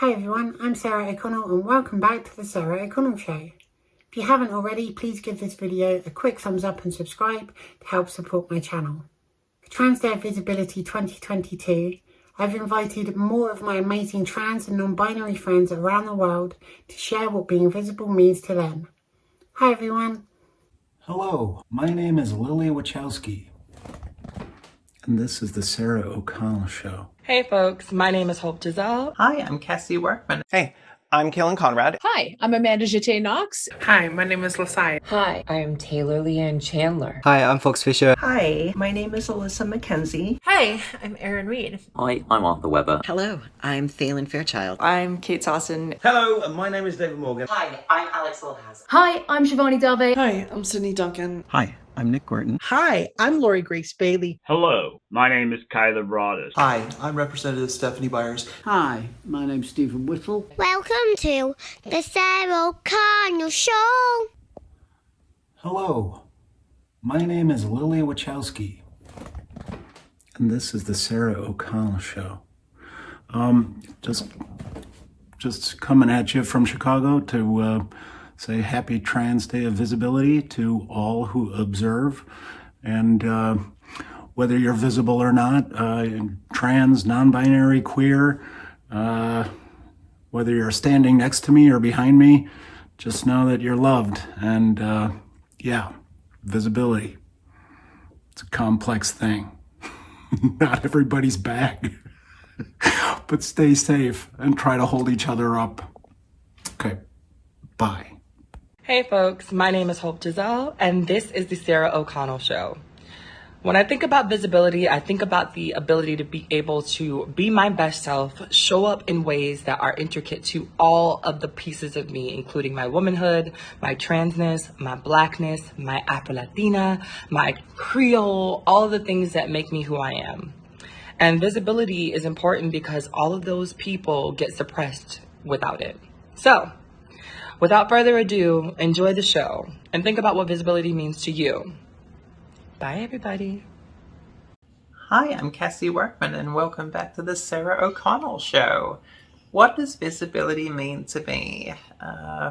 Hi everyone, I'm Sarah O'Connell and welcome back to the Sarah O'Connell Show. If you haven't already, please give this video a quick thumbs up and subscribe to help support my channel. For Trans Day Visibility 2022, I've invited more of my amazing trans and non-binary friends around the world to share what being visible means to them. Hi everyone. Hello, my name is Lilly Wachowski, and this is the Sarah O'Connell Show. Hey folks, my name is Giselle. Hi, I'm Cassie Workman. Hey, I'm Caelan Conrad. Hi, I'm Amanda Jeté-Knox. Hi, my name is Lianne. Hi, I'm Lianne Chandler. Hi, I'm Fox Fisher. Hi, my name is Alyssa McKenzie. Hi, I'm Erin Reed. Hi, I'm Arthur Weber. Hello, I'm Caelan Fairchild. I'm Kate Sawson. Hello, my name is David Morgan. Hi, I'm Alex Lilhaz. Hi, I'm Shivani Dave. Hi, I'm Sydney Duncan. Hi, I'm Nick Gorton. Hi, I'm Lori Grace Bailey. Hello, my name is Kyla Broadus. Hi, I'm Representative Stephanie Byers. Hi, my name's Stephen Whittle. Welcome to the Sarah O'Connell Show. Hello, my name is Lilly Wachowski, and this is the Sarah O'Connell Show. Just coming at you from Chicago to say Happy Trans Day of Visibility to all who observe, and whether you're visible or not, trans, non-binary, queer, whether you're standing next to me or behind me, just know that you're loved. And yeah, visibility. It's a complex thing. Not everybody's bag. But stay safe and try to hold each other up. Okay, bye. Hey folks, my name is Giselle, and this is the Sarah O'Connell Show. When I think about visibility, I think about the ability to be able to be my best self, show up in ways that are intricate to all of the pieces of me, including my womanhood, my transness, my blackness, my Afro-Latina, my Creole, all of the things that make me who I am. And visibility is important because all of those people get suppressed without it. So, without further ado, enjoy the show and think about what visibility means to you. Bye, everybody. Hi, I'm Cassie Workman, and welcome back to the Sarah O'Connell Show. What does visibility mean to me?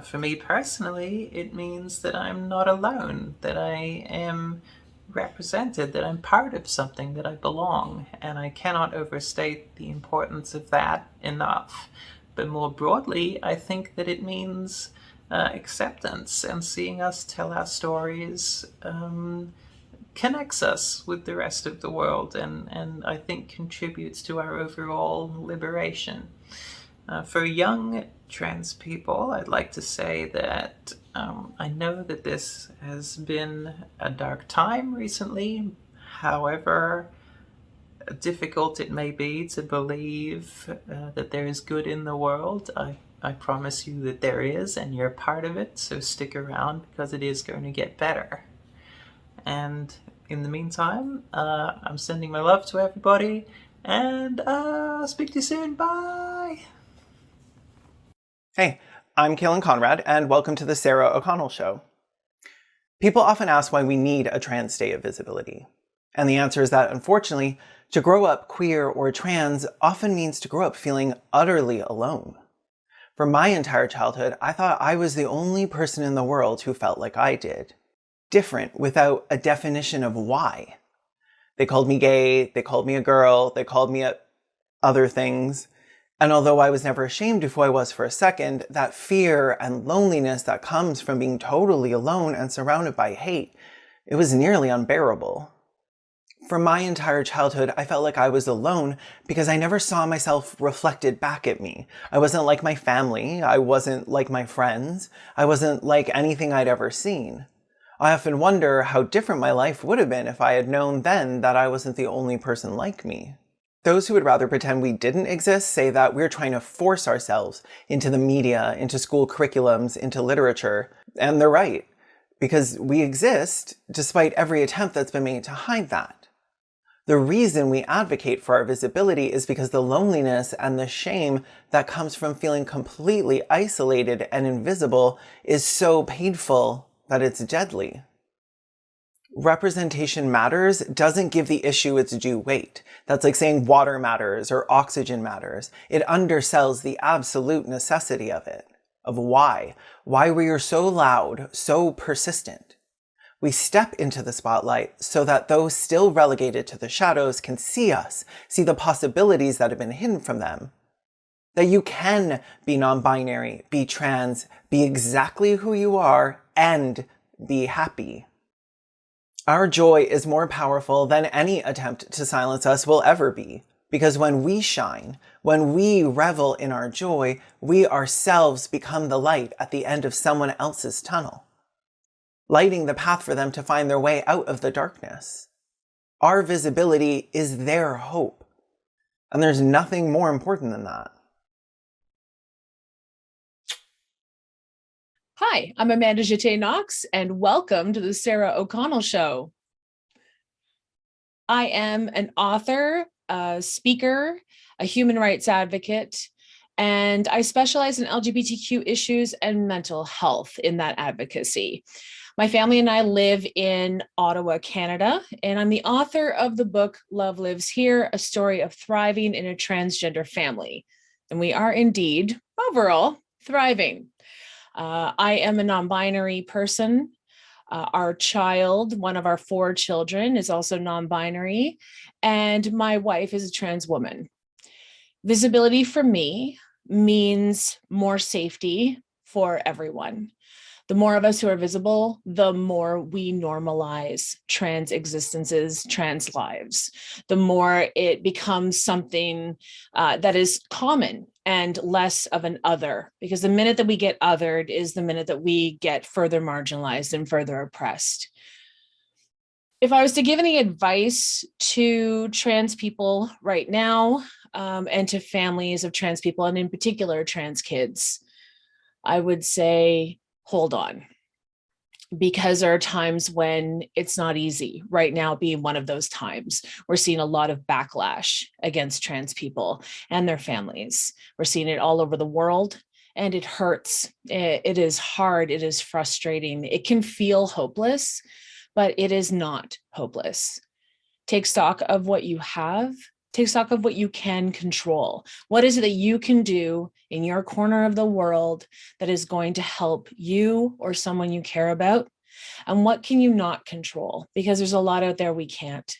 For me personally, it means that I'm not alone, that I am represented, that I'm part of something, that I belong, and I cannot overstate the importance of that enough. But more broadly, I think that it means acceptance, and seeing us tell our stories connects us with the rest of the world, and I think contributes to our overall liberation. For young trans people, I'd like to say that I know that this has been a dark time recently. However difficult it may be to believe that there is good in the world, I promise you that there is, and you're part of it, so stick around because it is going to get better. And in the meantime, I'm sending my love to everybody, and I'll speak to you soon. Bye! Hey, I'm Caelan Conrad, and welcome to the Sarah O'Connell Show. People often ask why we need a trans day of visibility. And the answer is that, unfortunately, to grow up queer or trans often means to grow up feeling utterly alone. For my entire childhood, I thought I was the only person in the world who felt like I did. Different without a definition of why. They called me gay, they called me a girl, they called me other things. And although I was never ashamed of who I was for a second, that fear and loneliness that comes from being totally alone and surrounded by hate, it was nearly unbearable. For my entire childhood, I felt like I was alone because I never saw myself reflected back at me. I wasn't like my family, I wasn't like my friends, I wasn't like anything I'd ever seen. I often wonder how different my life would have been if I had known then that I wasn't the only person like me. Those who would rather pretend we didn't exist say that we're trying to force ourselves into the media, into school curriculums, into literature. And they're right, because we exist despite every attempt that's been made to hide that. The reason we advocate for our visibility is because the loneliness and the shame that comes from feeling completely isolated and invisible is so painful that it's deadly. Representation matters doesn't give the issue its due weight. That's like saying water matters or oxygen matters. It undersells the absolute necessity of it, of why we are so loud, so persistent. We step into the spotlight so that those still relegated to the shadows can see us, see the possibilities that have been hidden from them. That you can be non-binary, be trans, be exactly who you are, and be happy. Our joy is more powerful than any attempt to silence us will ever be, because when we shine, when we revel in our joy, we ourselves become the light at the end of someone else's tunnel, lighting the path for them to find their way out of the darkness. Our visibility is their hope, and there's nothing more important than that. Hi, I'm Amanda Jeté-Knox, and welcome to the Sarah O'Connell Show. I am an author, a speaker, a human rights advocate, and I specialize in LGBTQ issues and mental health in that advocacy. My family and I live in Ottawa, Canada, and I'm the author of the book Love Lives Here, A Story of Thriving in a Transgender Family. And we are indeed, overall, thriving. I am a non-binary person. Our child, one of our 4 children, is also non-binary, and my wife is a trans woman. Visibility for me means more safety for everyone. The more of us who are visible, the more we normalize trans existences, trans lives, the more it becomes something that is common and less of an other, because the minute that we get othered is the minute that we get further marginalized and further oppressed. If I was to give any advice to trans people right now, and to families of trans people, and in particular trans kids, I would say, hold on, because there are times when it's not easy. Right now being one of those times. We're seeing a lot of backlash against trans people and their families. We're seeing it all over the world, and it hurts. It is hard. It is frustrating. It can feel hopeless, but it is not hopeless. Take stock of what you have. Take stock of what you can control. What is it that you can do in your corner of the world that is going to help you or someone you care about? And what can you not control? Because there's a lot out there we can't.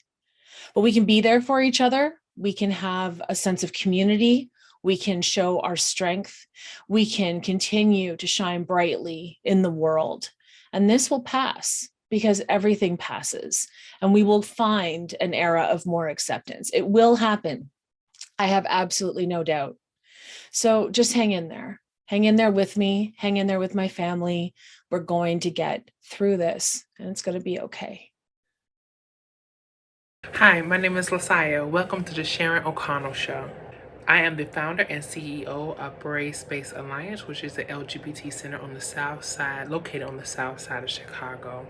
But we can be there for each other. We can have a sense of community. We can show our strength. We can continue to shine brightly in the world. And this will pass, because everything passes, and we will find an era of more acceptance. It will happen. I have absolutely no doubt. So just hang in there. Hang in there with me. Hang in there with my family. We're going to get through this, and it's going to be okay. Hi, my name is Lasaya. Welcome to the Sharon O'Connell Show. I am the founder and CEO of Brave Space Alliance, which is the LGBT center on the south side, located on the south side of Chicago,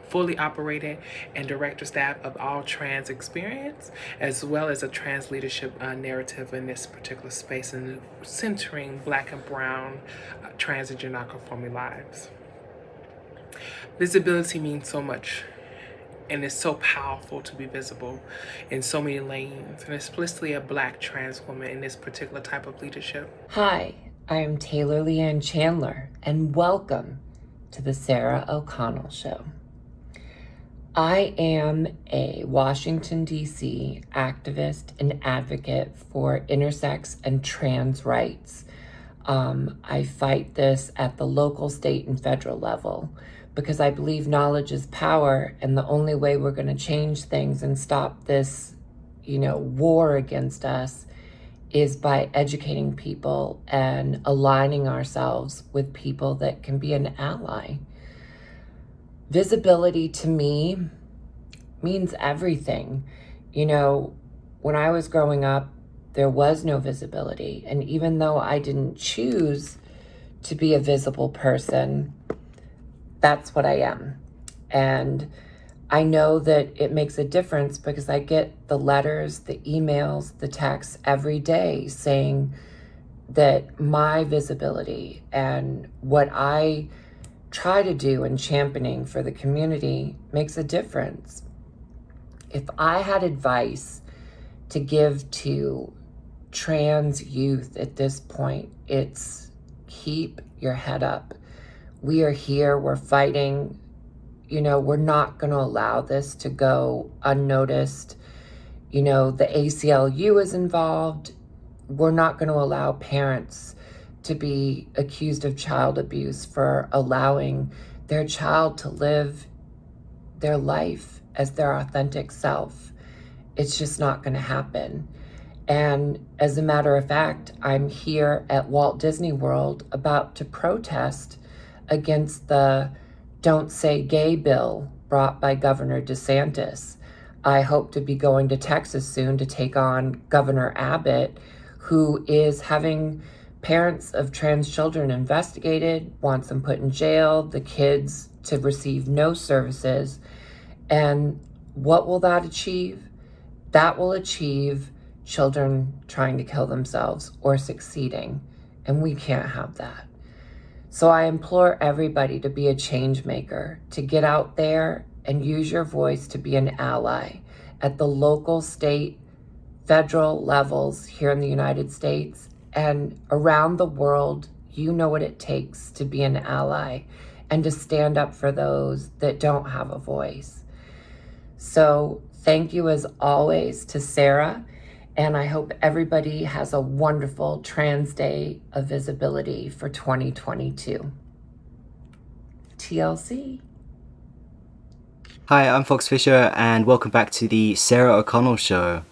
fully operated and director staff of all trans experience, as well as a trans leadership narrative in this particular space, and centering Black and brown trans and gender nonconforming lives. Visibility means so much. And it's so powerful to be visible in so many lanes, and explicitly a Black trans woman in this particular type of leadership. Hi, I'm Lianne Chandler, and welcome to the Sarah O'Connell Show. I am a Washington, D.C. activist and advocate for intersex and trans rights. I fight this at the local, state, and federal level, because I believe knowledge is power, and the only way we're going to change things and stop this, war against us is by educating people and aligning ourselves with people that can be an ally. Visibility to me means everything. When I was growing up, there was no visibility. And even though I didn't choose to be a visible person, that's what I am. And I know that it makes a difference because I get the letters, the emails, the texts every day saying that my visibility and what I try to do in championing for the community makes a difference. If I had advice to give to trans youth at this point, it's keep your head up. We are here, we're fighting. You know, we're not going to allow this to go unnoticed. You know, the ACLU is involved. We're not going to allow parents to be accused of child abuse for allowing their child to live their life as their authentic self. It's just not going to happen. And as a matter of fact, I'm here at Walt Disney World about to protest against the Don't Say Gay bill brought by Governor DeSantis. I hope to be going to Texas soon to take on Governor Abbott, who is having parents of trans children investigated, wants them put in jail, the kids to receive no services. And what will that achieve? That will achieve children trying to kill themselves or succeeding. And we can't have that. So I implore everybody to be a change maker, to get out there and use your voice to be an ally at the local, state, federal levels here in the United States and around the world. You know what it takes to be an ally and to stand up for those that don't have a voice. So thank you as always to Sarah, and I hope everybody has a wonderful Trans Day of Visibility for 2022. TLC. Hi, I'm Fox Fisher, and welcome back to the Sarah O'Connell Show.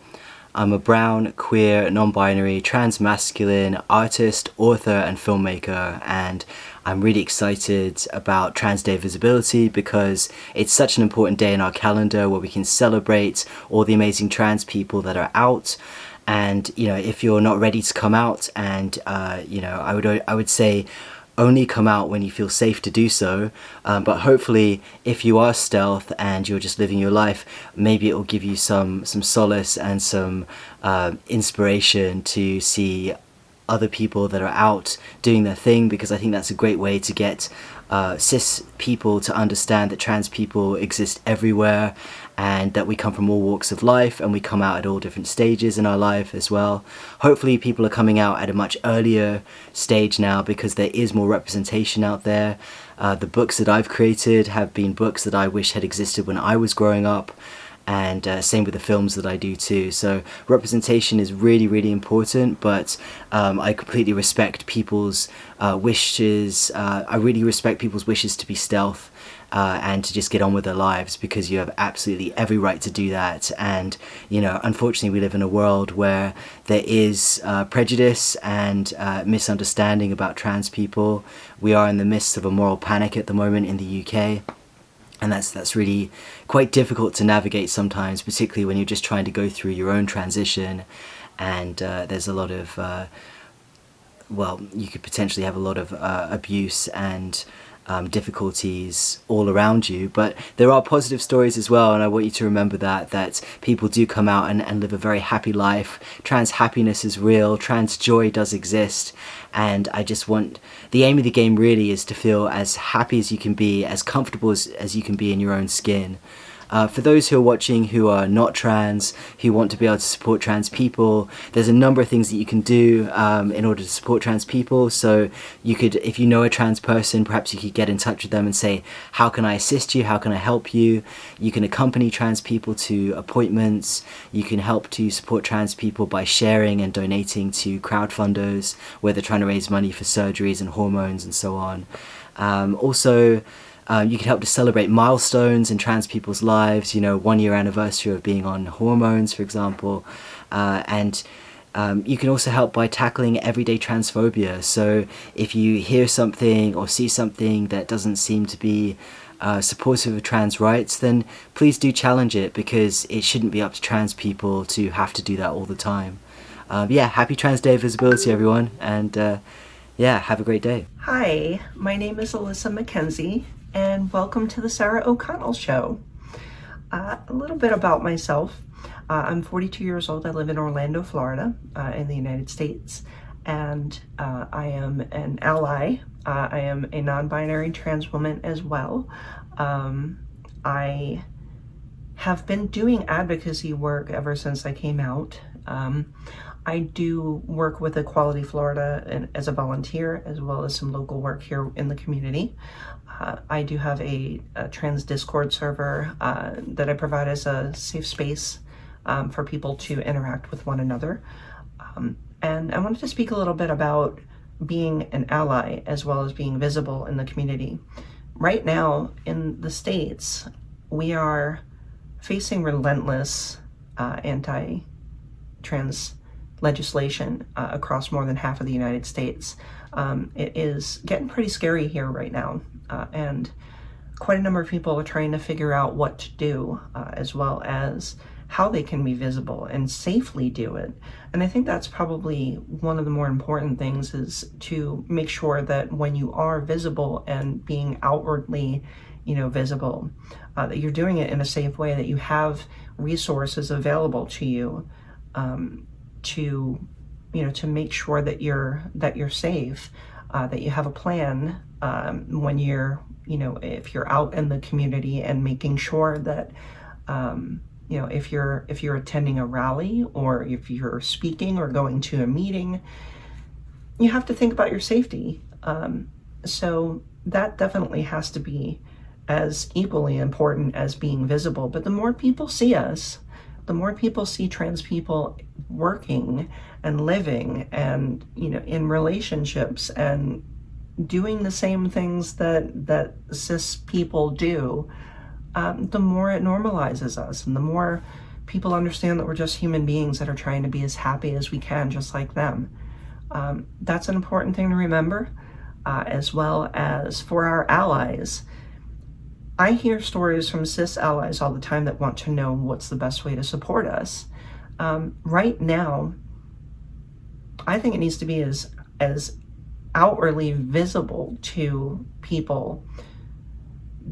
I'm a brown, queer, non-binary, trans-masculine artist, author, and filmmaker, and I'm really excited about Trans Day of Visibility because it's such an important day in our calendar where we can celebrate all the amazing trans people that are out. And, you know, if you're not ready to come out, and, you know, I would say only come out when you feel safe to do so, but hopefully if you are stealth and you're just living your life, maybe it will give you some solace and some inspiration to see other people that are out doing their thing, because I think that's a great way to get cis people to understand that trans people exist everywhere and that we come from all walks of life and we come out at all different stages in our life as well. Hopefully people are coming out at a much earlier stage now because there is more representation out there. The books that I've created have been books that I wish had existed when I was growing up, and same with the films that I do too. So representation is really, really important, but I completely respect people's wishes. I really respect people's wishes to be stealth and to just get on with their lives, because you have absolutely every right to do that. And, you know, unfortunately we live in a world where there is prejudice and misunderstanding about trans people. We are in the midst of a moral panic at the moment in the UK. And that's really quite difficult to navigate sometimes, particularly when you're just trying to go through your own transition. And there's a lot of, well, you could potentially have a lot of abuse and difficulties all around you. But there are positive stories as well, and I want you to remember that people do come out and live a very happy life. Trans happiness is real, trans joy does exist, and I just want, the aim of the game really is to feel as happy as you can be, as comfortable as you can be in your own skin. For those who are watching who are not trans, who want to be able to support trans people, there's a number of things that you can do in order to support trans people. So you could, if you know a trans person, perhaps you could get in touch with them and say, how can I assist you? How can I help you? You can accompany trans people to appointments. You can help to support trans people by sharing and donating to crowdfunders where they're trying to raise money for surgeries and hormones and so on. Also, you can help to celebrate milestones in trans people's lives, you know, 1 year anniversary of being on hormones, for example. And you can also help by tackling everyday transphobia. So if you hear something or see something that doesn't seem to be supportive of trans rights, then please do challenge it, because it shouldn't be up to trans people to have to do that all the time. Yeah, happy Trans Day of Visibility, everyone. And yeah, have a great day. Hi, my name is Alyssa Mackenzie, and welcome to the Sarah O'Connell Show. A little bit about myself. I'm 42 years old. I live in Orlando, Florida, in the United States. and I am an ally. I am a non-binary trans woman as well. I have been doing advocacy work ever since I came out. I do work with Equality Florida and as a volunteer, as well as some local work here in the community. I do have a trans Discord server that I provide as a safe space for people to interact with one another. And I wanted to speak a little bit about being an ally as well as being visible in the community. Right now in the States, we are facing relentless anti-trans legislation across more than half of the United States. It is getting pretty scary here right now, and quite a number of people are trying to figure out what to do, as well as how they can be visible and safely do it. And I think that's probably one of the more important things, is to make sure that when you are visible and being outwardly, visible, that you're doing it in a safe way, that you have resources available to you to make sure that you're safe, that you have a plan when you're, if you're out in the community, and making sure that if you're attending a rally, or if you're speaking or going to a meeting, you have to think about your safety. So that definitely has to be as equally important as being visible. But the more people see us, the more people see trans people working and living and, in relationships and doing the same things that cis people do, the more it normalizes us, and the more people understand that we're just human beings that are trying to be as happy as we can, just like them. That's an important thing to remember, as well as for our allies. I hear stories from cis allies all the time that want to know what's the best way to support us. Right now, I think it needs to be as outwardly visible to people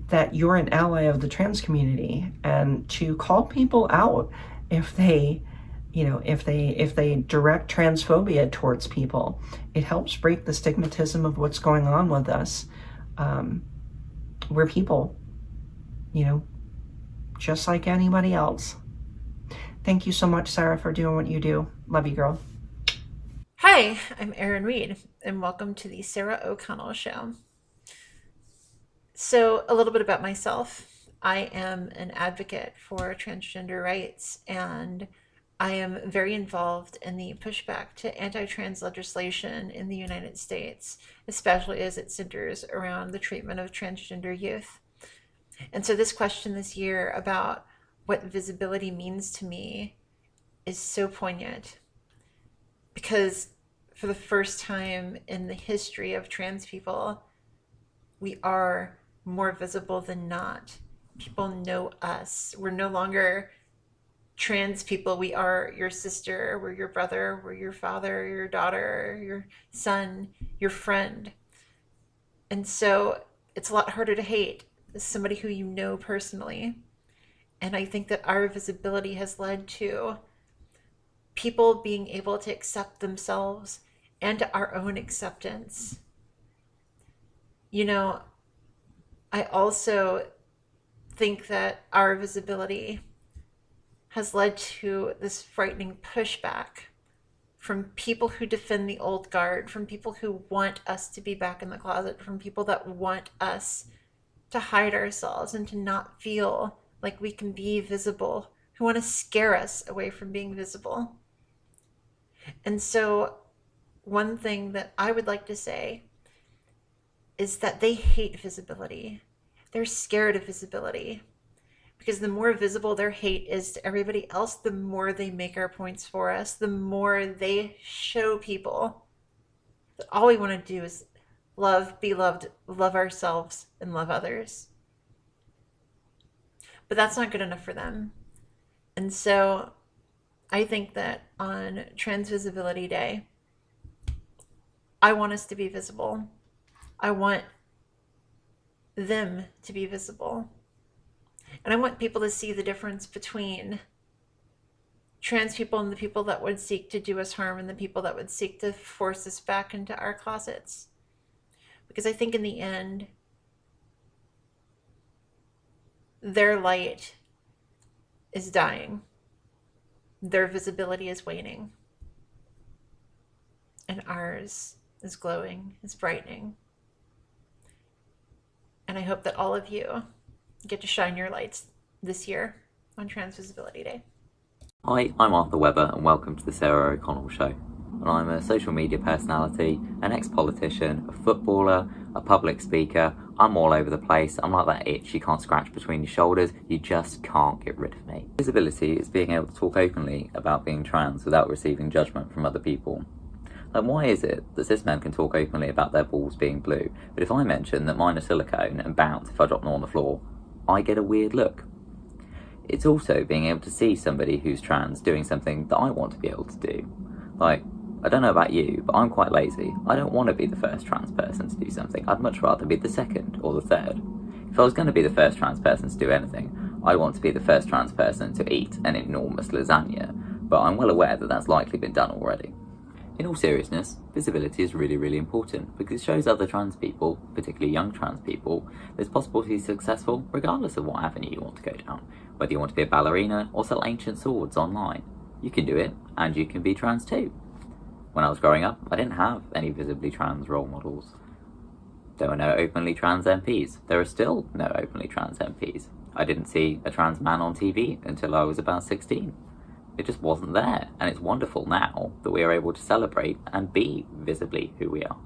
that you're an ally of the trans community, and to call people out if they direct transphobia towards people. It helps break the stigmatism of what's going on with us. We're people, just like anybody else. Thank you so much, Sarah, for doing what you do. Love you, girl. Hi, I'm Erin Reed, and welcome to the Sarah O'Connell Show. So, a little bit about myself. I am an advocate for transgender rights, and I am very involved in the pushback to anti-trans legislation in the United States, especially as it centers around the treatment of transgender youth. And so this question this year about what visibility means to me is so poignant, because for the first time in the history of trans people, we are more visible than not. People know us. We're no longer trans people. We are your sister, we're your brother, we're your father, your daughter, your son, your friend. And so it's a lot harder to hate as somebody who you know personally. And I think that our visibility has led to people being able to accept themselves and our own acceptance. I also think that our visibility has led to this frightening pushback from people who defend the old guard, from people who want us to be back in the closet, from people that want us to hide ourselves and to not feel like we can be visible, who want to scare us away from being visible. And so one thing that I would like to say is that they hate visibility. They're scared of visibility, because the more visible their hate is to everybody else, the more they make our points for us, the more they show people that all we want to do is love, be loved, love ourselves, and love others. But that's not good enough for them. And so I think that on Trans Visibility Day, I want us to be visible. I want them to be visible. And I want people to see the difference between trans people and the people that would seek to do us harm and the people that would seek to force us back into our closets. Because I think in the end, their light is dying. Their visibility is waning. And ours is glowing, is brightening. And I hope that all of you get to shine your lights this year on Trans Visibility Day. Hi, I'm Arthur Webber and welcome to the Sarah O'Connell Show. And I'm a social media personality, an ex-politician, a footballer, a public speaker. I'm all over the place. I'm like that itch you can't scratch between your shoulders. You just can't get rid of me. Visibility is being able to talk openly about being trans without receiving judgment from other people. Like, why is it that cis men can talk openly about their balls being blue, but if I mention that mine are silicone and bounce if I drop them on the floor, I get a weird look? It's also being able to see somebody who's trans doing something that I want to be able to do. Like, I don't know about you, but I'm quite lazy. I don't want to be the first trans person to do something. I'd much rather be the second or the third. If I was going to be the first trans person to do anything, I want to be the first trans person to eat an enormous lasagna, but I'm well aware that that's likely been done already. In all seriousness, visibility is really, really important because it shows other trans people, particularly young trans people, that it's possible to be successful regardless of what avenue you want to go down. Whether you want to be a ballerina or sell ancient swords online, you can do it, and you can be trans too. When I was growing up, I didn't have any visibly trans role models. There were no openly trans MPs. There are still no openly trans MPs. I didn't see a trans man on TV until I was about 16. It just wasn't there, and it's wonderful now that we are able to celebrate and be visibly who we are.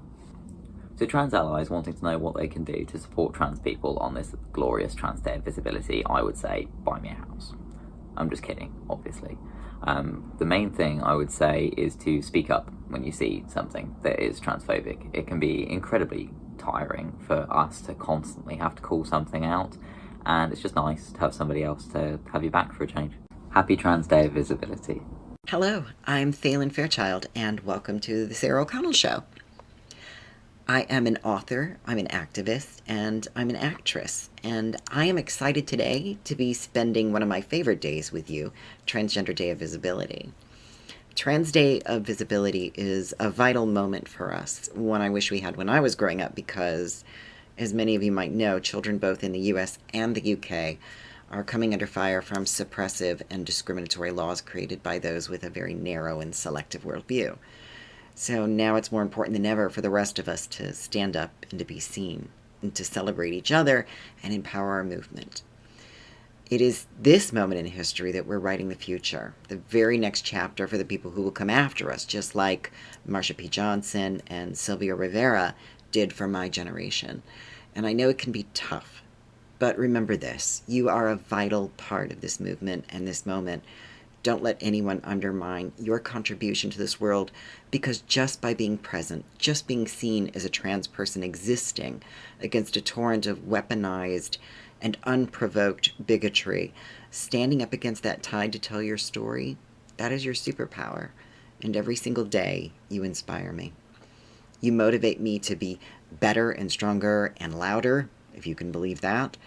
So trans allies wanting to know what they can do to support trans people on this glorious Trans Day of Visibility, I would say, buy me a house. I'm just kidding, obviously. The main thing I would say is to speak up when you see something that is transphobic. It can be incredibly tiring for us to constantly have to call something out, and it's just nice to have somebody else to have your back for a change. Happy Trans Day of Visibility. Hello, I'm Caelan Fairchild, and welcome to the Sarah O'Connell Show. I am an author, I'm an activist, and I'm an actress, and I am excited today to be spending one of my favorite days with you, Transgender Day of Visibility. Trans Day of Visibility is a vital moment for us, one I wish we had when I was growing up because, as many of you might know, children both in the US and the UK are coming under fire from suppressive and discriminatory laws created by those with a very narrow and selective worldview. So now it's more important than ever for the rest of us to stand up and to be seen, and to celebrate each other and empower our movement. It is this moment in history that we're writing the future, the very next chapter for the people who will come after us, just like Marsha P. Johnson and Sylvia Rivera did for my generation. And I know it can be tough, but remember this, you are a vital part of this movement and this moment. Don't let anyone undermine your contribution to this world, because just by being present, just being seen as a trans person existing against a torrent of weaponized and unprovoked bigotry, standing up against that tide to tell your story, that is your superpower. And every single day, you inspire me. You motivate me to be better and stronger and louder, if you can believe that.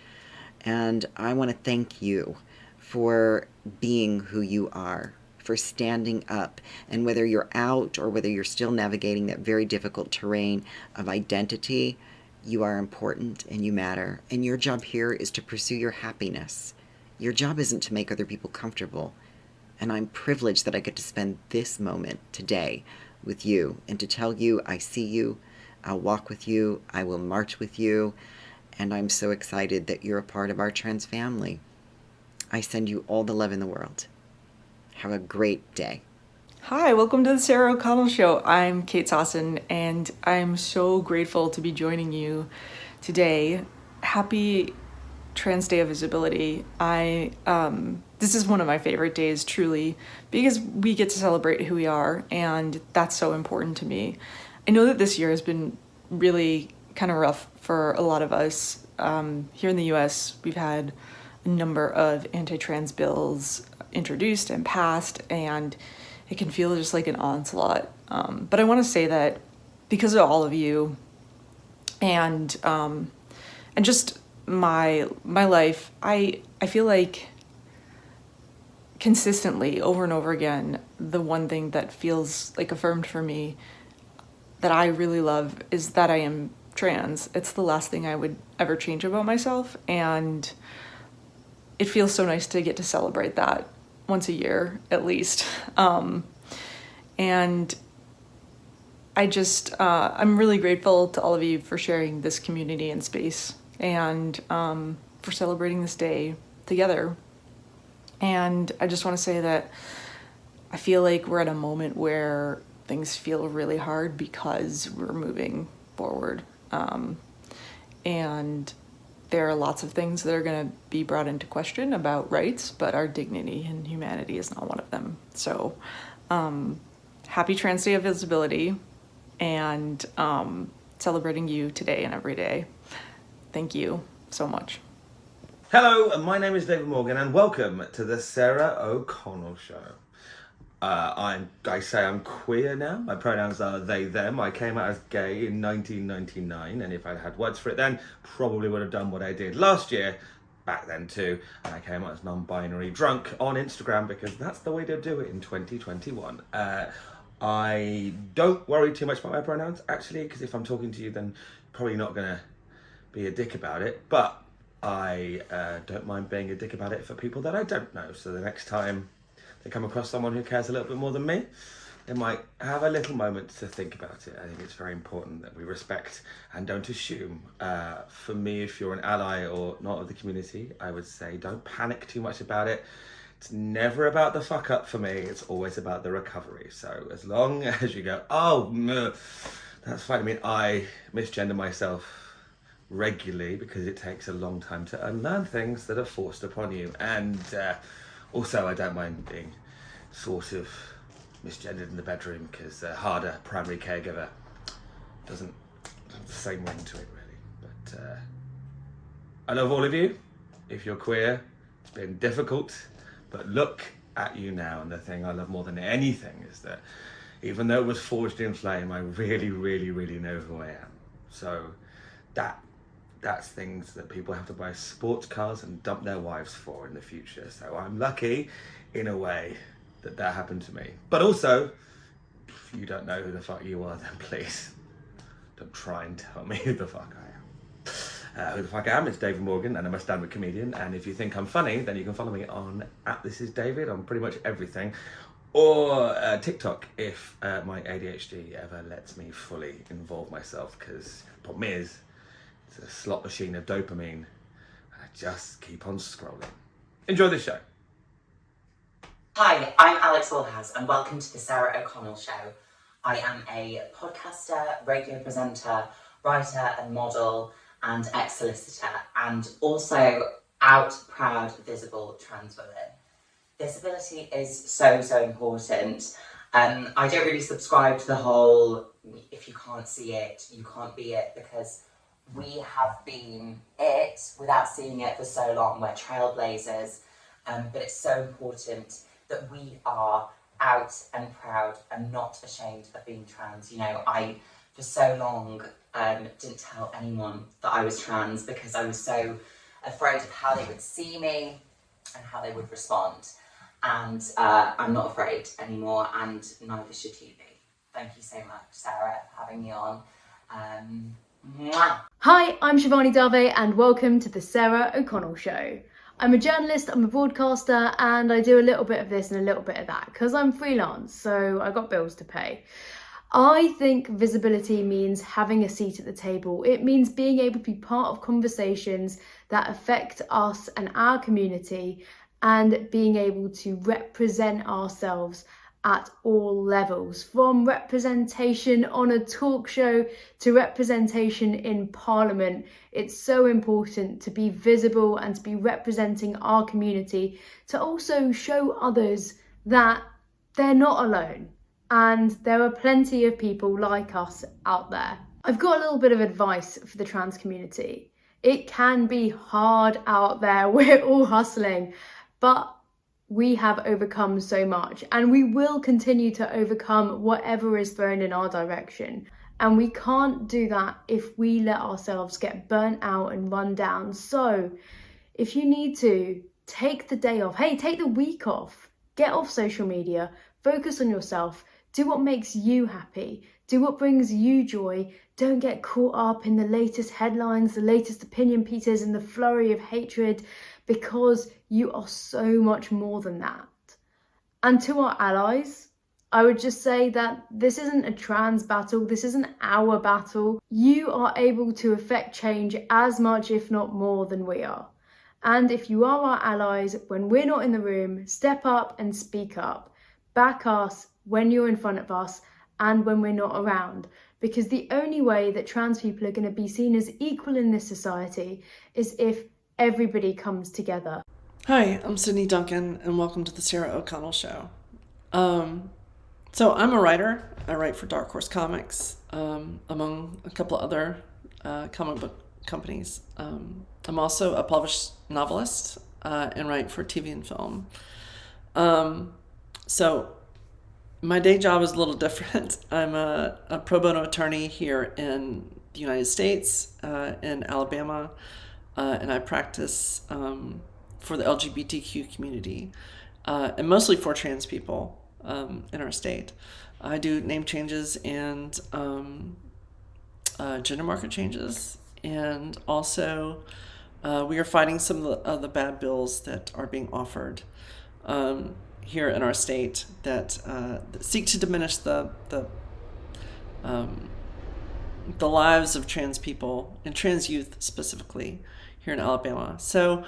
And I want to thank you for being who you are, for standing up. And whether you're out or whether you're still navigating that very difficult terrain of identity, you are important and you matter. And your job here is to pursue your happiness. Your job isn't to make other people comfortable. And I'm privileged that I get to spend this moment today with you and to tell you I see you, I'll walk with you, I will march with you, and I'm so excited that you're a part of our trans family. I send you all the love in the world. Have a great day. Hi, welcome to the Sarah O'Connell Show. I'm Kate Sossin, and I'm so grateful to be joining you today. Happy Trans Day of Visibility. This is one of my favorite days, truly, because we get to celebrate who we are, and that's so important to me. I know that this year has been really kind of rough for a lot of us. Here in the US, we've had a number of anti-trans bills introduced and passed, and it can feel just like an onslaught. But I want to say that because of all of you and just my life, I feel like consistently, over and over again, the one thing that feels like affirmed for me that I really love is that I am trans. It's the last thing I would ever change about myself, and it feels so nice to get to celebrate that once a year at least. And I'm really grateful to all of you for sharing this community and space, and for celebrating this day together. And I just want to say that I feel like we're at a moment where things feel really hard because we're moving forward. And there are lots of things that are going to be brought into question about rights, but our dignity and humanity is not one of them. So happy Trans Day of Visibility, and celebrating you today and every day. Thank you so much. Hello, my name is David Morgan, and welcome to the Sarah O'Connell Show. I say I'm queer now. My pronouns are they, them. I came out as gay in 1999, and if I had words for it then, probably would have done what I did last year, back then too, and I came out as non-binary drunk on Instagram, because that's the way to do it in 2021. I don't worry too much about my pronouns, actually, because if I'm talking to you, then probably not gonna be a dick about it, but I don't mind being a dick about it for people that I don't know. So the next time they come across someone who cares a little bit more than me, they might have a little moment to think about it. I think it's very important that we respect and don't assume. For me, if you're an ally or not of the community, I would say don't panic too much about it. It's never about the fuck up for me, it's always about the recovery. So as long as you go, oh, no, that's fine. I mean, I misgender myself regularly because it takes a long time to unlearn things that are forced upon you. And also, I don't mind being sort of misgendered in the bedroom, because a harder primary caregiver doesn't have the same ring to it, really. But I love all of you. If you're queer, it's been difficult, but look at you now. And the thing I love more than anything is that even though it was forged in flame, I really, really, really know who I am. So that's things that people have to buy sports cars and dump their wives for in the future. So I'm lucky in a way that happened to me. But also, if you don't know who the fuck you are, then please don't try and tell me who the fuck I am. Who the fuck I am is David Morgan, and I'm a stand-up comedian. And if you think I'm funny, then you can follow me on @thisisdavid on pretty much everything. Or TikTok, if my ADHD ever lets me fully involve myself, because the problem is, it's a slot machine of dopamine, and I just keep on scrolling. Enjoy the show. Hi, I'm Alex Allhouse, and welcome to the Sarah O'Connell Show. I am a podcaster, radio presenter, writer and model, and ex-solicitor, and also out, proud, visible trans woman. Visibility is so important. I don't really subscribe to the whole, if you can't see it, you can't be it, because we have been it without seeing it for so long. We're trailblazers, but it's so important that we are out and proud and not ashamed of being trans. You know, I, for so long, didn't tell anyone that I was trans because I was so afraid of how they would see me and how they would respond. And I'm not afraid anymore, and neither should you be. Thank you so much, Sarah, for having me on. Mwah. Hi, I'm Shivani Dave, and welcome to the Sarah O'Connell Show. I'm a journalist, I'm a broadcaster, and I do a little bit of this and a little bit of that because I'm freelance, so I got bills to pay. I think visibility means having a seat at the table. It means being able to be part of conversations that affect us and our community, and being able to represent ourselves at all levels, from representation on a talk show to representation in Parliament. It's so important to be visible and to be representing our community, to also show others that they're not alone and there are plenty of people like us out there. I've got a little bit of advice for the trans community. It can be hard out there, we're all hustling, but we have overcome so much, and we will continue to overcome whatever is thrown in our direction. And we can't do that if we let ourselves get burnt out and run down. So if you need to, take the day off. Hey, take the week off. Get off social media, focus on yourself, do what makes you happy, do what brings you joy. Don't get caught up in the latest headlines, the latest opinion pieces, and the flurry of hatred, because you are so much more than that. And to our allies, I would just say that this isn't a trans battle, this isn't our battle. You are able to affect change as much, if not more, than we are. And if you are our allies, when we're not in the room, step up and speak up. Back us when you're in front of us and when we're not around. Because the only way that trans people are going to be seen as equal in this society is if everybody comes together. Hi, I'm Sydney Duncan, and welcome to the Sarah O'Connell Show. So I'm a writer. I write for Dark Horse Comics, among a couple of other comic book companies. I'm also a published novelist and write for TV and film. So my day job is a little different. I'm a pro bono attorney here in the United States, in Alabama, and I practice for the LGBTQ community, and mostly for trans people in our state. I do name changes and gender marker changes, and also we are fighting some of the bad bills that are being offered here in our state that seek to diminish the lives of trans people and trans youth specifically here in Alabama. So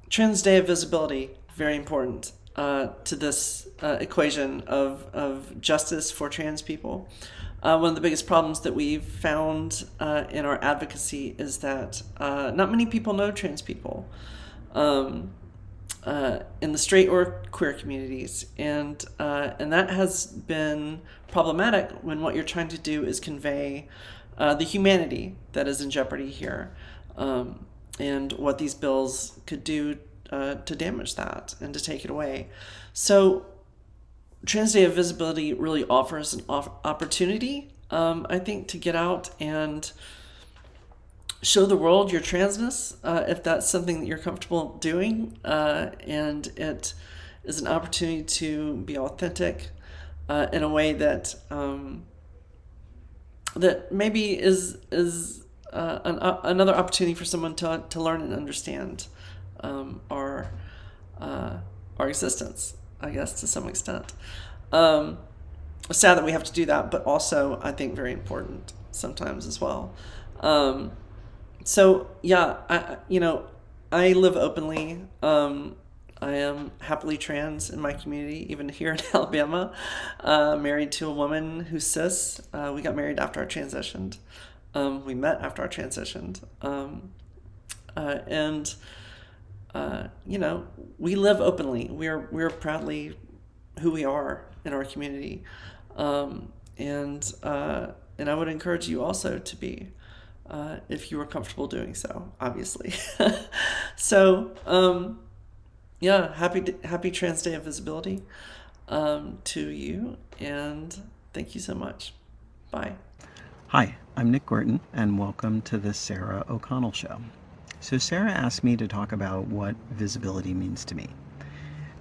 Trans Day of Visibility, very important to this equation of justice for trans people. One of the biggest problems that we've found in our advocacy is that not many people know trans people in the straight or queer communities, and that has been problematic when what you're trying to do is convey the humanity that is in jeopardy here, and what these bills could do to damage that and to take it away. So Trans Day of Visibility really offers an opportunity, I think, to get out and show the world your transness, if that's something that you're comfortable doing, and it is an opportunity to be authentic in a way that that maybe is another opportunity for someone to learn and understand our existence, I guess, to some extent. Sad that we have to do that, but also I think very important sometimes as well. So yeah, I live openly. I am happily trans in my community, even here in Alabama. Married to a woman who's cis. We got married after I transitioned. We met after I transitioned. And we live openly. We're proudly who we are in our community. And I would encourage you also to be, if you are comfortable doing so, obviously. So, yeah, happy Trans Day of Visibility to you, and thank you so much. Bye. Hi, I'm Nick Gorton, and welcome to the Sarah O'Connell Show. So Sarah asked me to talk about what visibility means to me.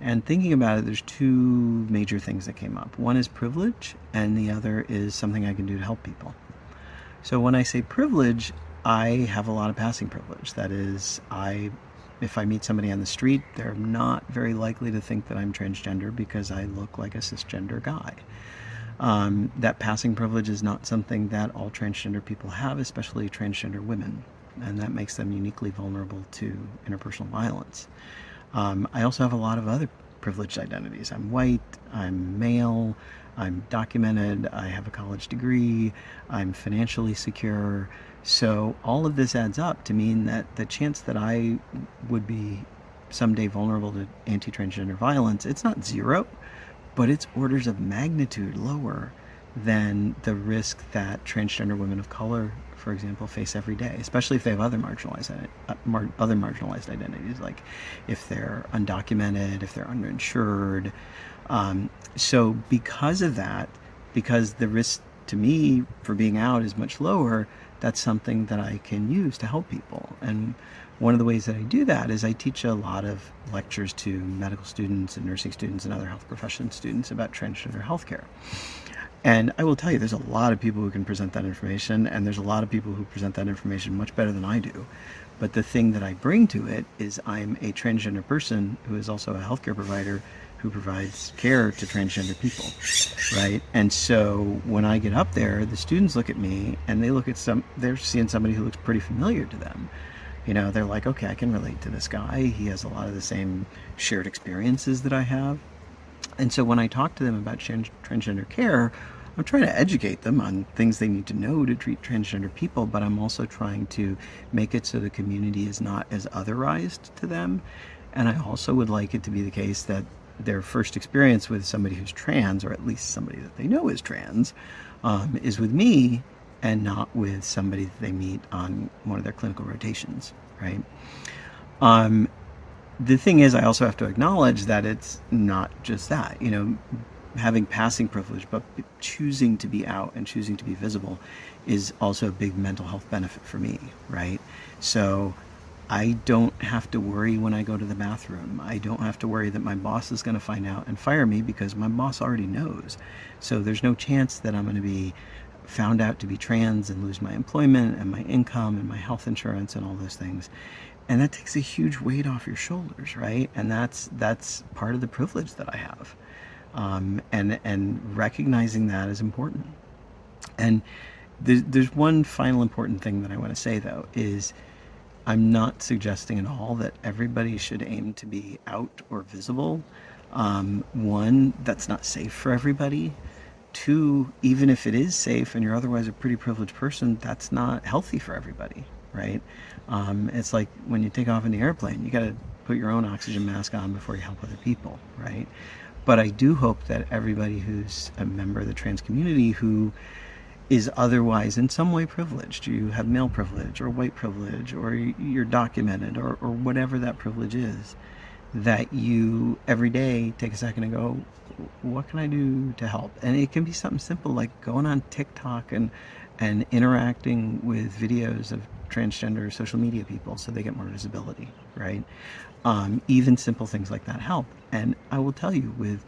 And thinking about it, there's two major things that came up. One is privilege, and the other is something I can do to help people. So when I say privilege, I have a lot of passing privilege. That is, if I meet somebody on the street, they're not very likely to think that I'm transgender because I look like a cisgender guy. That passing privilege is not something that all transgender people have, especially transgender women, and that makes them uniquely vulnerable to interpersonal violence. I also have a lot of other privileged identities. I'm white, I'm male, I'm documented, I have a college degree, I'm financially secure. So all of this adds up to mean that the chance that I would be someday vulnerable to anti-transgender violence, it's not zero, but it's orders of magnitude lower than the risk that transgender women of color, for example, face every day, especially if they have other marginalized identities, like if they're undocumented, if they're underinsured. So because of that, because the risk to me for being out is much lower, that's something that I can use to help people. And one of the ways that I do that is I teach a lot of lectures to medical students and nursing students and other health profession students about transgender healthcare. And I will tell you, there's a lot of people who can present that information, and there's a lot of people who present that information much better than I do. But the thing that I bring to it is I'm a transgender person who is also a healthcare provider who provides care to transgender people, right? And so when I get up there, the students look at me and they look at they're seeing somebody who looks pretty familiar to them. You know, they're like, okay, I can relate to this guy. He has a lot of the same shared experiences that I have. And so when I talk to them about transgender care, I'm trying to educate them on things they need to know to treat transgender people, but I'm also trying to make it so the community is not as otherized to them. And I also would like it to be the case that their first experience with somebody who's trans, or at least somebody that they know is trans, is with me and not with somebody that they meet on one of their clinical rotations, right? The thing is, I also have to acknowledge that it's not just that, you know, having passing privilege, but choosing to be out and choosing to be visible is also a big mental health benefit for me, right? So I don't have to worry when I go to the bathroom. I don't have to worry that my boss is going to find out and fire me because my boss already knows. So there's no chance that I'm going to be found out to be trans and lose my employment and my income and my health insurance and all those things. And that takes a huge weight off your shoulders, right? And that's part of the privilege that I have. And recognizing that is important. And there's one final important thing that I want to say, though, is I'm not suggesting at all that everybody should aim to be out or visible. One, that's not safe for everybody. Two, even if it is safe and you're otherwise a pretty privileged person, that's not healthy for everybody, right? It's like when you take off in the airplane, you got to put your own oxygen mask on before you help other people, right? But I do hope that everybody who's a member of the trans community who is otherwise in some way privileged, you have male privilege or white privilege or you're documented or whatever that privilege is, that you every day take a second and go, what can I do to help? And it can be something simple like going on TikTok and interacting with videos of transgender social media people so they get more visibility, right? Even simple things like that help. And I will tell you, with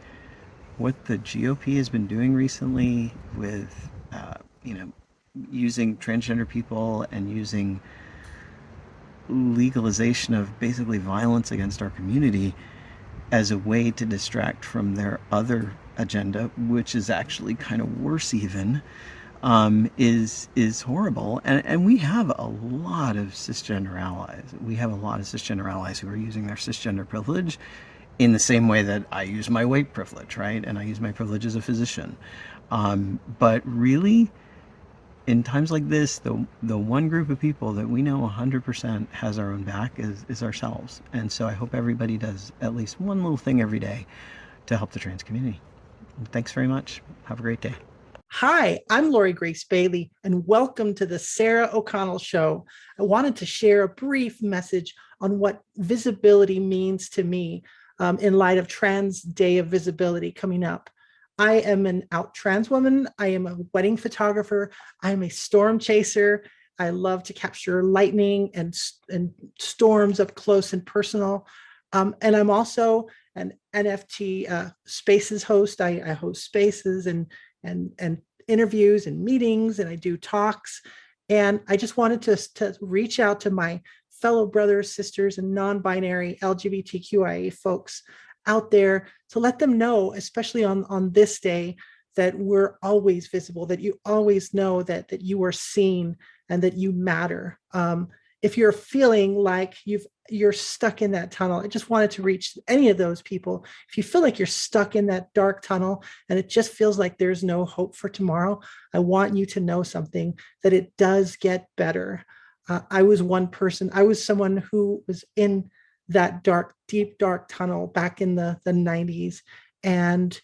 what the GOP has been doing recently with, using transgender people and using legalization of basically violence against our community as a way to distract from their other agenda, which is actually kind of worse even, is horrible. And we have a lot of cisgender allies. We have a lot of cisgender allies who are using their cisgender privilege in the same way that I use my white privilege, right? And I use my privilege as a physician. But really, in times like this, the one group of people that we know 100% has our own back is ourselves. And so I hope everybody does at least one little thing every day to help the trans community. Thanks very much. Have a great day. Hi, I'm Lori Grace Bailey, and welcome to the Sarah O'Connell Show. I wanted to share a brief message on what visibility means to me in light of Trans Day of Visibility coming up. I am an out trans woman. I am a wedding photographer. I am a storm chaser. I love to capture lightning and storms up close and personal. And I'm also an NFT Spaces host. I host spaces and interviews and meetings, and I do talks. And I just wanted to reach out to my fellow brothers, sisters, and non-binary LGBTQIA folks out there to let them know, especially on this day, that we're always visible, that you always know that you are seen and that you matter. If you're feeling like you're stuck in that tunnel, I just wanted to reach any of those people. If you feel like you're stuck in that dark tunnel and it just feels like there's no hope for tomorrow, I want you to know something, that it does get better. I was one person. I was someone who was in that deep, dark tunnel back in the 90s. And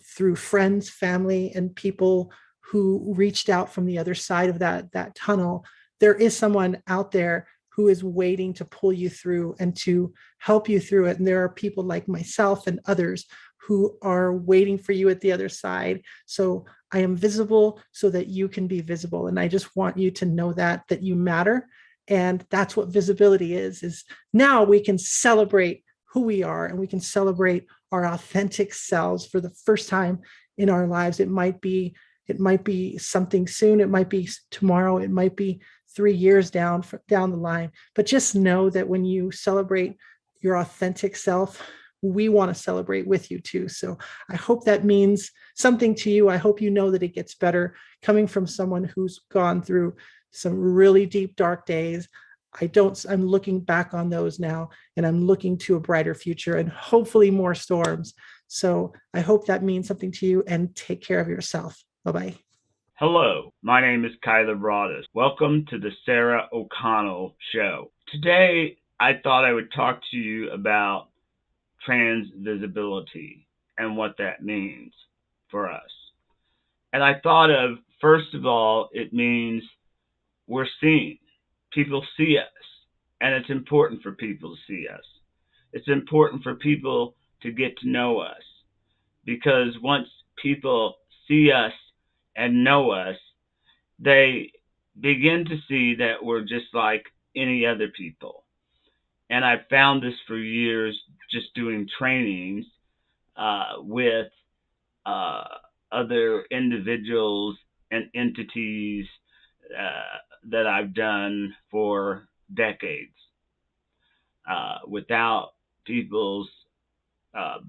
through friends, family, and people who reached out from the other side of that tunnel, there is someone out there who is waiting to pull you through and to help you through it. And there are people like myself and others who are waiting for you at the other side. So I am visible so that you can be visible. And I just want you to know that you matter. And that's what visibility is now we can celebrate who we are, and we can celebrate our authentic selves for the first time in our lives. It might be something soon. It might be tomorrow. It might be 3 years down the line. But just know that when you celebrate your authentic self, we want to celebrate with you too. So I hope that means something to you. I hope you know that it gets better coming from someone who's gone through some really deep, dark days. I'm looking back on those now, and I'm looking to a brighter future and hopefully more storms. So I hope that means something to you, and take care of yourself. Bye-bye. Hello, my name is Kyler Broadus. Welcome to the Sarah O'Connell Show. Today, I thought I would talk to you about trans visibility and what that means for us. And I thought of, first of all, it means we're seen. People see us, and it's important for people to see us. It's important for people to get to know us, because once people see us and know us, they begin to see that we're just like any other people. And I've found this for years just doing trainings with other individuals and entities that I've done for decades, without people's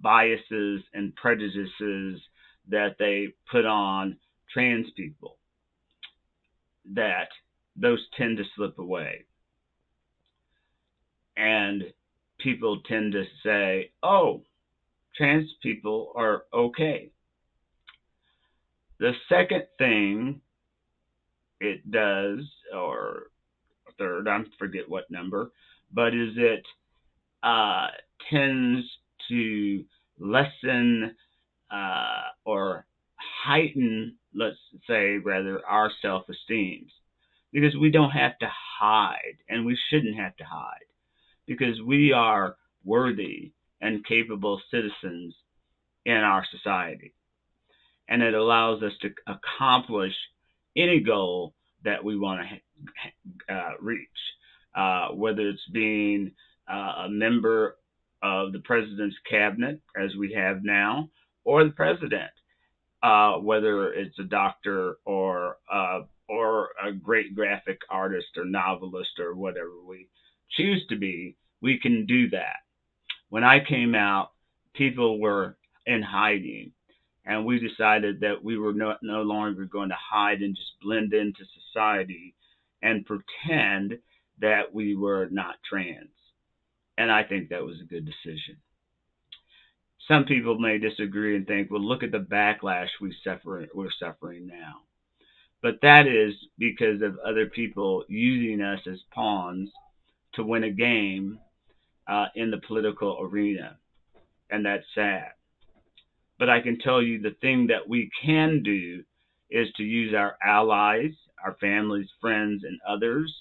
biases and prejudices that they put on trans people, that those tend to slip away. And people tend to say, oh, trans people are okay. The second thing it does, or third, I forget what number, but is it tends to lessen or heighten, let's say rather, our self-esteem, because we don't have to hide, and we shouldn't have to hide, because we are worthy and capable citizens in our society. And it allows us to accomplish any goal that we want to reach, whether it's being a member of the president's cabinet, as we have now, or the president, whether it's a doctor or a great graphic artist or novelist or whatever we choose to be. We can do that. When I came out, people were in hiding, and we decided that we were no longer going to hide and just blend into society and pretend that we were not trans. And I think that was a good decision. Some people may disagree and think, well, look at the backlash we're suffering now. But that is because of other people using us as pawns to win a game in the political arena. And that's sad. But I can tell you the thing that we can do is to use our allies, our families, friends, and others,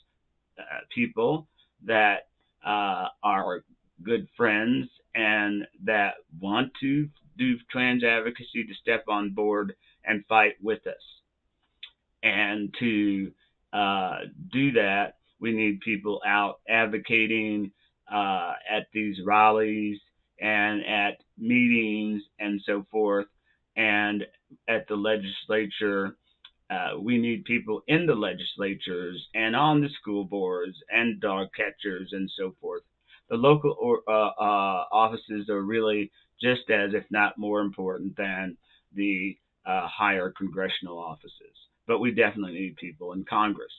people that are good friends and that want to do trans advocacy, to step on board and fight with us. And to do that, we need people out advocating at these rallies and at meetings and so forth, and at the legislature. We need people in the legislatures and on the school boards and dog catchers and so forth. The local offices are really just as, if not more important than the higher congressional offices. But we definitely need people in Congress.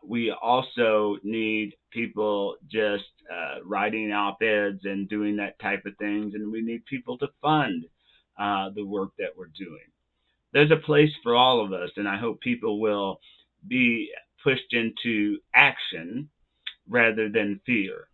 We also need people just writing op-eds and doing that type of things, and we need people to fund the work that we're doing. There's a place for all of us, and I hope people will be pushed into action rather than fear.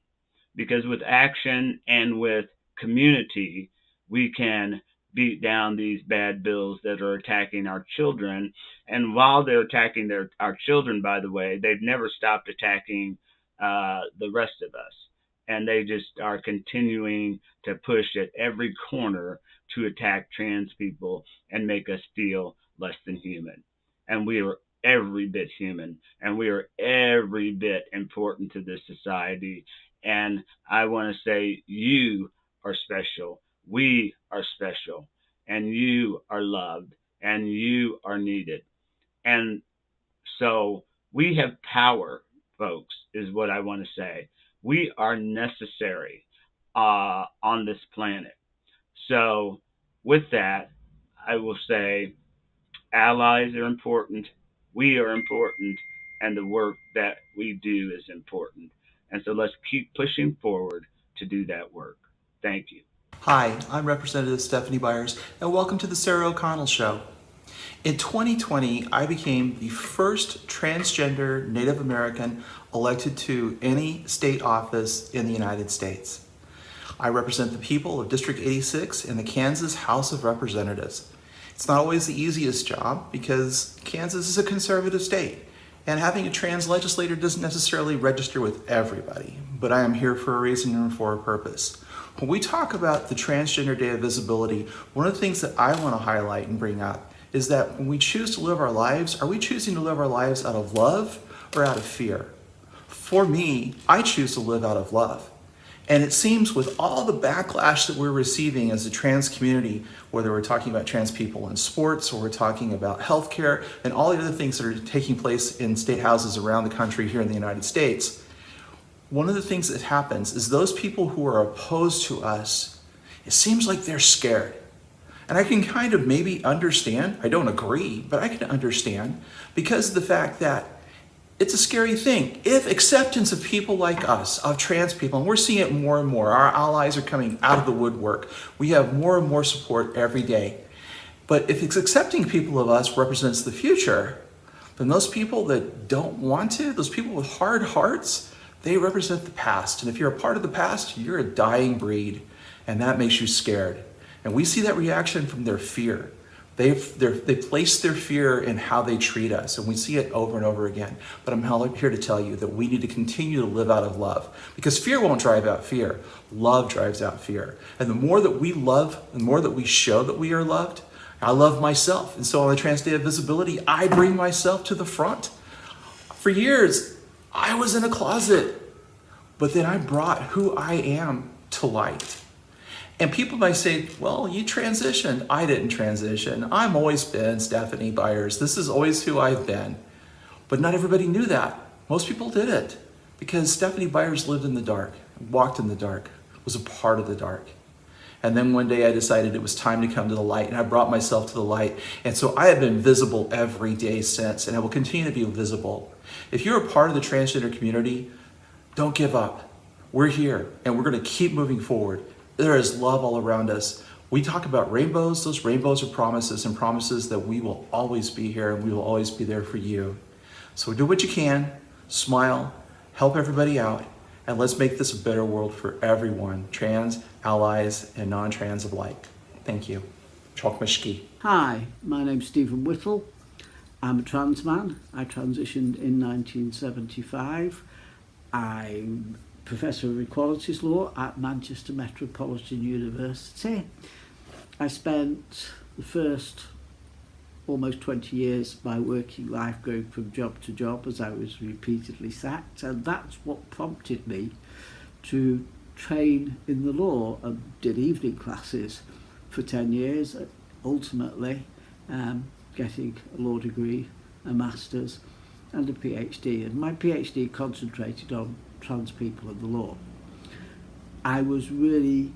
Because with action and with community, we can beat down these bad bills that are attacking our children. And while they're attacking our children, by the way, they've never stopped attacking the rest of us. and they just are continuing to push at every corner to attack trans people and make us feel less than human. And we are every bit human, and we are every bit important to this society. And I want to say you are special. We are special, and you are loved, and you are needed. And so we have power, folks, is what I want to say. We are necessary on this planet. So with that, I will say allies are important, we are important, and the work that we do is important. And so let's keep pushing forward to do that work. Thank you. Hi, I'm Representative Stephanie Byers, and welcome to the Sarah O'Connell Show. In 2020, I became the first transgender Native American elected to any state office in the United States. I represent the people of District 86 in the Kansas House of Representatives. It's not always the easiest job because Kansas is a conservative state, and having a trans legislator doesn't necessarily register with everybody, but I am here for a reason and for a purpose. When we talk about the Transgender Day of Visibility, one of the things that I want to highlight and bring up is that when we choose to live our lives, are we choosing to live our lives out of love or out of fear? For me, I choose to live out of love. And it seems with all the backlash that we're receiving as a trans community, whether we're talking about trans people in sports or we're talking about healthcare and all the other things that are taking place in state houses around the country here in the United States, one of the things that happens is those people who are opposed to us, it seems like they're scared. And I can kind of maybe understand, I don't agree, but I can understand because of the fact that it's a scary thing. If acceptance of people like us, of trans people, and we're seeing it more and more, our allies are coming out of the woodwork. We have more and more support every day. But if it's accepting people of us represents the future, then those people that don't want to, those people with hard hearts, they represent the past. And if you're a part of the past, you're a dying breed, and that makes you scared. And we see that reaction from their fear. They place their fear in how they treat us, and we see it over and over again. But I'm here to tell you that we need to continue to live out of love, because fear won't drive out fear. Love drives out fear. And the more that we love, the more that we show that we are loved. I love myself, and so on the Trans Day of Visibility, I bring myself to the front. For years, I was in a closet, but then I brought who I am to light. And people might say, well, you transitioned. I didn't transition. I've always been Stephanie Byers. This is always who I've been. But not everybody knew that. Most people didn't, because Stephanie Byers lived in the dark, walked in the dark, was a part of the dark. And then one day I decided it was time to come to the light, and I brought myself to the light. And so I have been visible every day since, and I will continue to be visible. If you're a part of the transgender community, don't give up. We're here, and we're going to keep moving forward. There is love all around us. We talk about rainbows. Those rainbows are promises, and promises that we will always be here and we will always be there for you. So do what you can, smile, help everybody out, and let's make this a better world for everyone, trans, allies, and non-trans alike. Thank you. Chokmishki. Hi, my name's Stephen Whittle. I'm a trans man. I transitioned in 1975. I'm Professor of Equalities Law at Manchester Metropolitan University. I spent the first almost 20 years of my working life going from job to job as I was repeatedly sacked, and that's what prompted me to train in the law and did evening classes for 10 years, ultimately getting a law degree, a master's and a PhD, and my PhD concentrated on trans people and the law. I was really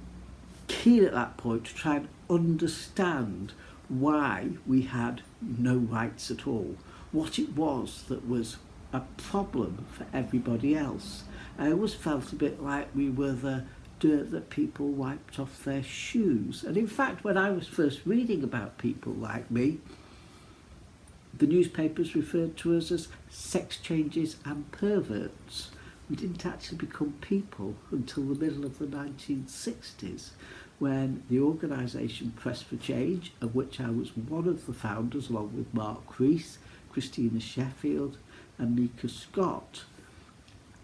keen at that point to try and understand why we had no rights at all, what it was that was a problem for everybody else. I always felt a bit like we were the dirt that people wiped off their shoes. And in fact, when I was first reading about people like me, the newspapers referred to us as sex changes and perverts. We didn't actually become people until the middle of the 1960s, when the organisation Press for Change, of which I was one of the founders along with Mark Rees, Christina Sheffield and Mika Scott,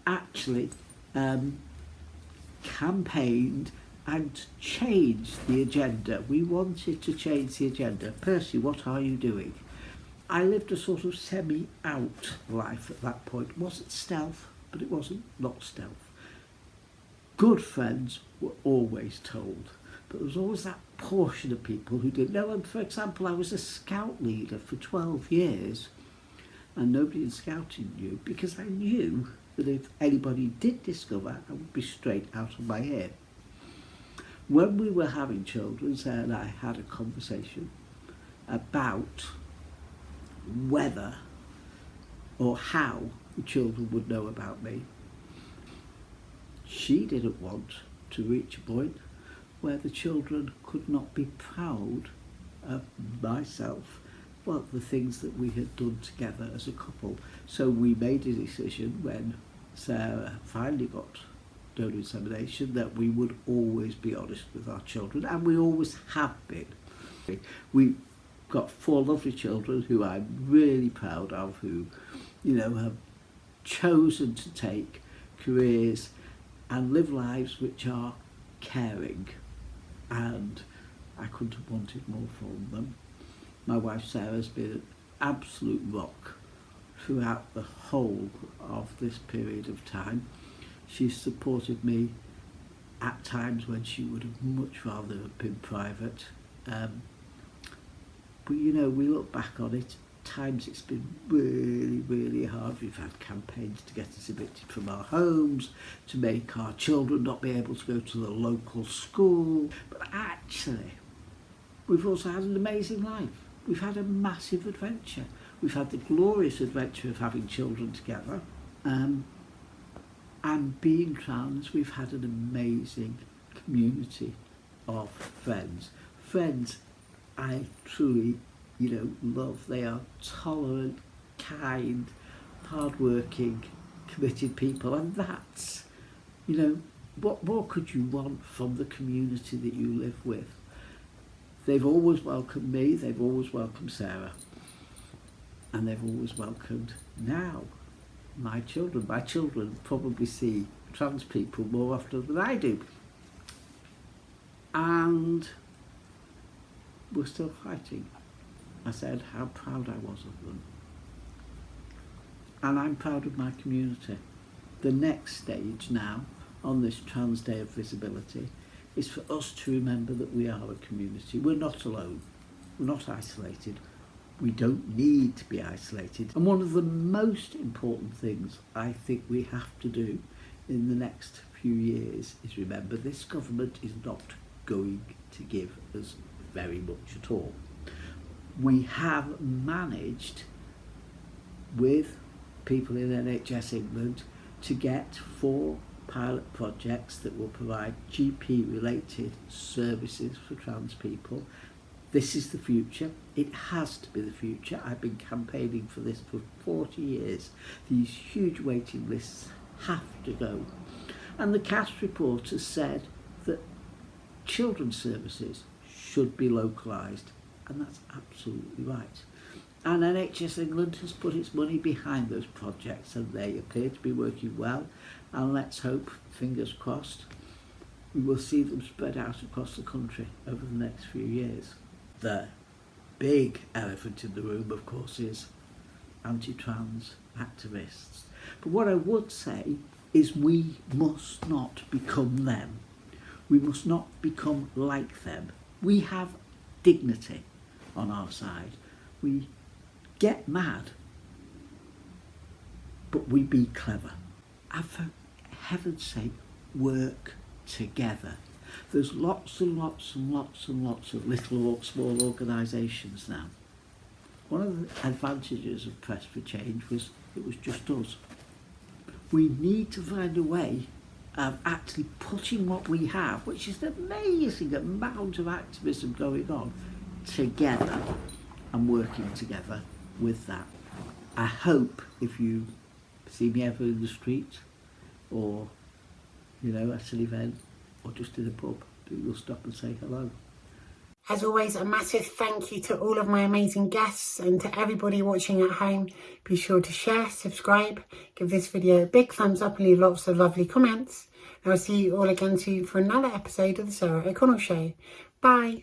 actually campaigned and changed the agenda. We wanted to change the agenda. Percy, what are you doing? I lived a sort of semi-out life at that point. It wasn't stealth, but it wasn't not stealth. Good friends were always told, but there was always that portion of people who didn't know. And for example, I was a scout leader for 12 years, and nobody in scouting knew, because I knew that if anybody did discover, I would be straight out of my ear. When we were having children, Sarah and I had a conversation about whether or how the children would know about me. She didn't want to reach a point where the children could not be proud of myself, well, the things that we had done together as a couple. So we made a decision when Sarah finally got donor insemination that we would always be honest with our children, and we always have been. We got 4 lovely children who I'm really proud of, who, you know, have chosen to take careers and live lives which are caring, and I couldn't have wanted more from them. My wife Sarah's been an absolute rock throughout the whole of this period of time. She's supported me at times when she would have much rather have been private. But you know, we look back on it, times it's been really, really hard. We've had campaigns to get us evicted from our homes, to make our children not be able to go to the local school. But actually, we've also had an amazing life. We've had a massive adventure. We've had the glorious adventure of having children together. And being trans, we've had an amazing community of friends. Friends I truly, you know, love. They are tolerant, kind, hardworking, committed people. And that's, you know, what more could you want from the community that you live with? They've always welcomed me, they've always welcomed Sarah. And they've always welcomed now my children. My children probably see trans people more often than I do. And we're still fighting. I said how proud I was of them. And I'm proud of my community. The next stage now, on this Trans Day of Visibility, is for us to remember that we are a community. We're not alone. We're not isolated. We don't need to be isolated. And one of the most important things I think we have to do in the next few years is remember this government is not going to give us very much at all. We have managed with people in NHS England to get 4 pilot projects that will provide GP related services for trans people. This is the future. It has to be the future. I've been campaigning for this for 40 years. These huge waiting lists have to go. And the CAS report has said that children's services should be localised, and that's absolutely right. And NHS England has put its money behind those projects, and they appear to be working well. And let's hope, fingers crossed, we will see them spread out across the country over the next few years. The big elephant in the room, of course, is anti-trans activists. But what I would say is we must not become them. We must not become like them. We have dignity on our side. We get mad, but we be clever. And for heaven's sake, work together. There's lots and lots and lots and lots of little or small organisations now. One of the advantages of Press for Change was it was just us. We need to find a way of actually putting what we have, which is an amazing amount of activism going on, together and working together with that. I hope if you see me ever in the street or, you know, at an event or just in a pub, you'll stop and say hello. As always, a massive thank you to all of my amazing guests and to everybody watching at home. Be sure to share, subscribe, give this video a big thumbs up and leave lots of lovely comments. And I'll see you all again soon for another episode of The Sarah O'Connell Show. Bye.